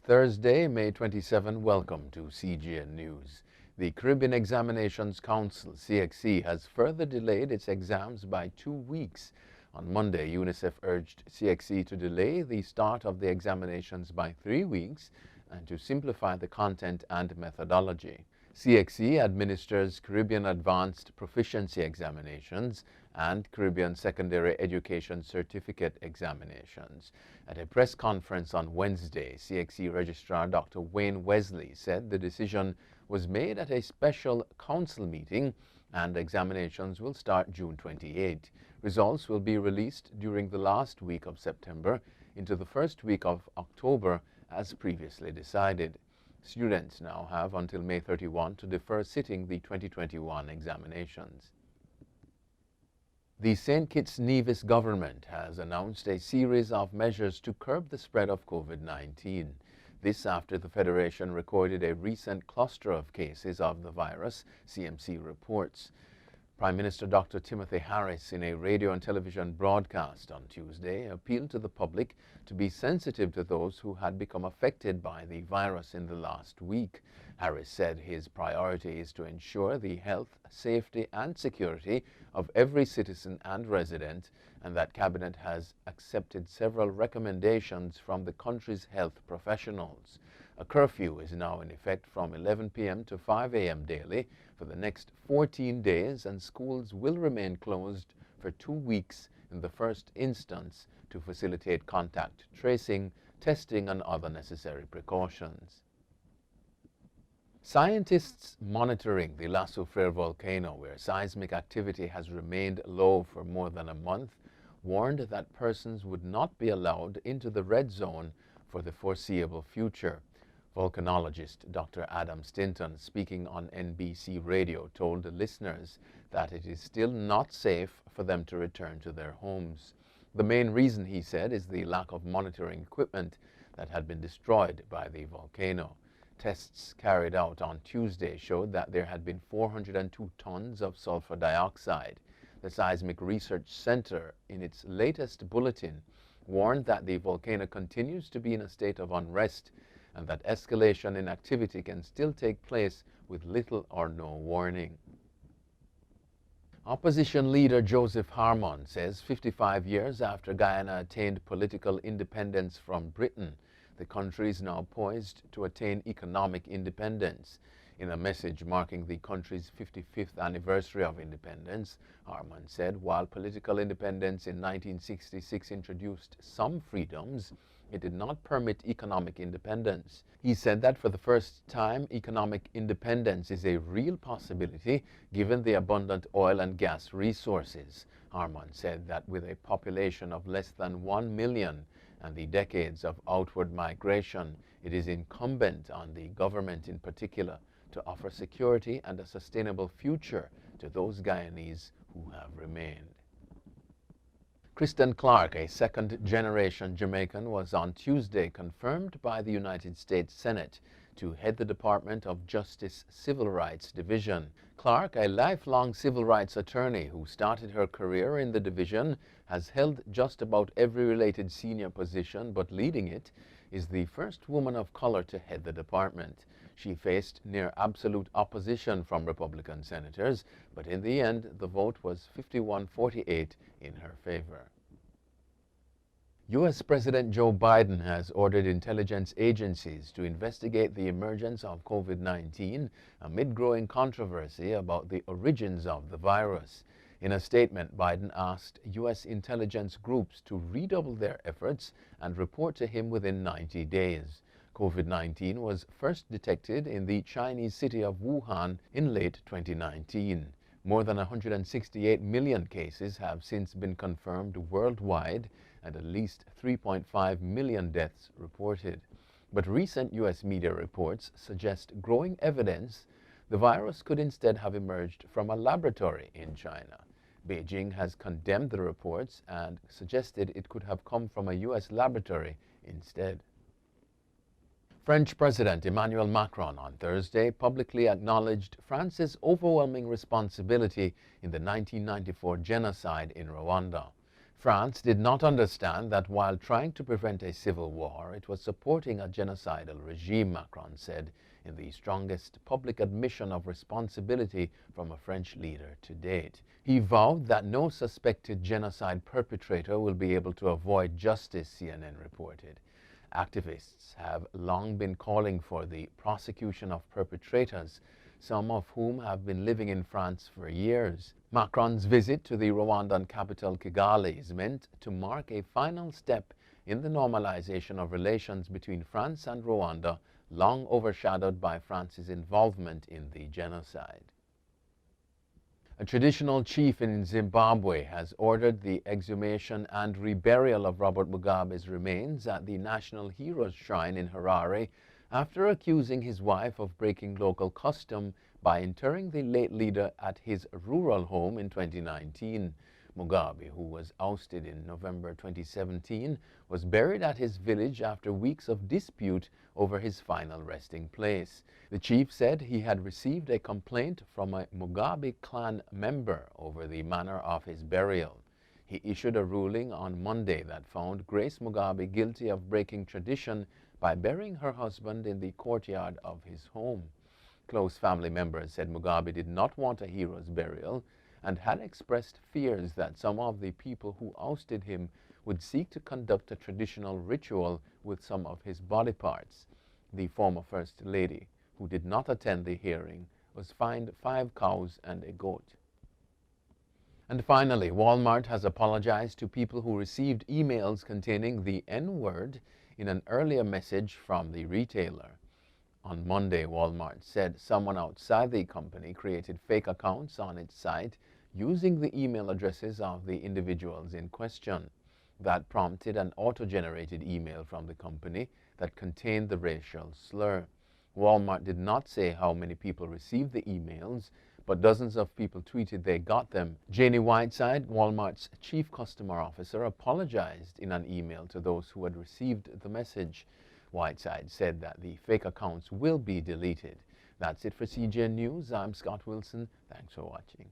Thursday, May 27. Welcome to CGN News. The Caribbean Examinations Council, CXC, has further delayed its exams by 2 weeks. On Monday, UNICEF urged CXC to delay the start of the examinations by 3 weeks and to simplify the content and methodology. CXC administers Caribbean Advanced Proficiency Examinations and Caribbean Secondary Education Certificate Examinations. At a press conference on Wednesday, CXC Registrar Dr. Wayne Wesley said the decision was made at a special council meeting and examinations will start June 28. Results will be released during the last week of September into the first week of October as previously decided. Students now have until May 31 to defer sitting the 2021 examinations. The St. Kitts Nevis government has announced a series of measures to curb the spread of COVID-19. This after the Federation recorded a recent cluster of cases of the virus, CMC reports. Prime Minister Dr. Timothy Harris, in a radio and television broadcast on Tuesday, appealed to the public to be sensitive to those who had become affected by the virus in the last week. Harris said his priority is to ensure the health, safety and security of every citizen and resident, and that Cabinet has accepted several recommendations from the country's health professionals. A curfew is now in effect from 11 p.m. to 5 a.m. daily for the next 14 days, and schools will remain closed for 2 weeks in the first instance to facilitate contact tracing, testing and other necessary precautions. Scientists monitoring the La Soufrière volcano, where seismic activity has remained low for more than a month, warned that persons would not be allowed into the red zone for the foreseeable future. Volcanologist Dr. Adam Stinton, speaking on NBC Radio, told the listeners that it is still not safe for them to return to their homes. The main reason, he said, is the lack of monitoring equipment that had been destroyed by the volcano. Tests carried out on Tuesday showed that there had been 402 tons of sulfur dioxide. The Seismic Research Center, in its latest bulletin, warned that the volcano continues to be in a state of unrest and that escalation in activity can still take place with little or no warning. Opposition leader Joseph Harmon says 55 years after Guyana attained political independence from Britain, the country is now poised to attain economic independence. In a message marking the country's 55th anniversary of independence, Harmon said while political independence in 1966 introduced some freedoms, it did not permit economic independence. He said that for the first time, economic independence is a real possibility given the abundant oil and gas resources. Harmon said that with a population of less than 1 million and the decades of outward migration, it is incumbent on the government in particular to offer security and a sustainable future to those Guyanese who have remained. Kristen Clark, a second-generation Jamaican, was on Tuesday confirmed by the United States Senate to head the Department of Justice Civil Rights Division. Clark, a lifelong civil rights attorney who started her career in the division, has held just about every related senior position, but leading it, is the first woman of color to head the department. She faced near absolute opposition from Republican senators, but in the end, the vote was 51-48 in her favor. U.S. President Joe Biden has ordered intelligence agencies to investigate the emergence of COVID-19 amid growing controversy about the origins of the virus. In a statement, Biden asked U.S. intelligence groups to redouble their efforts and report to him within 90 days. COVID-19 was first detected in the Chinese city of Wuhan in late 2019. More than 168 million cases have since been confirmed worldwide and at least 3.5 million deaths reported. But recent U.S. media reports suggest growing evidence the virus could instead have emerged from a laboratory in China. Beijing has condemned the reports and suggested it could have come from a U.S. laboratory instead. French President Emmanuel Macron on Thursday publicly acknowledged France's overwhelming responsibility in the 1994 genocide in Rwanda. France did not understand that while trying to prevent a civil war, it was supporting a genocidal regime, Macron said, in the strongest public admission of responsibility from a French leader to date. He vowed that no suspected genocide perpetrator will be able to avoid justice, CNN reported. Activists have long been calling for the prosecution of perpetrators, some of whom have been living in France for years. Macron's visit to the Rwandan capital Kigali is meant to mark a final step in the normalization of relations between France and Rwanda, long overshadowed by France's involvement in the genocide. A traditional chief in Zimbabwe has ordered the exhumation and reburial of Robert Mugabe's remains at the National Heroes Shrine in Harare after accusing his wife of breaking local custom by interring the late leader at his rural home in 2019. Mugabe, who was ousted in November 2017, was buried at his village after weeks of dispute over his final resting place. The chief said he had received a complaint from a Mugabe clan member over the manner of his burial. He issued a ruling on Monday that found Grace Mugabe guilty of breaking tradition by burying her husband in the courtyard of his home. Close family members said Mugabe did not want a hero's burial and had expressed fears that some of the people who ousted him would seek to conduct a traditional ritual with some of his body parts. The former First Lady, who did not attend the hearing, was fined 5 cows and a goat. And finally, Walmart has apologized to people who received emails containing the N-word in an earlier message from the retailer. On Monday, Walmart said someone outside the company created fake accounts on its site using the email addresses of the individuals in question. That prompted an auto-generated email from the company that contained the racial slur. Walmart did not say how many people received the emails, but dozens of people tweeted they got them. Janie Whiteside, Walmart's chief customer officer, apologized in an email to those who had received the message. Whiteside said that the fake accounts will be deleted. That's it for CGN News. I'm Scott Wilson. Thanks for watching.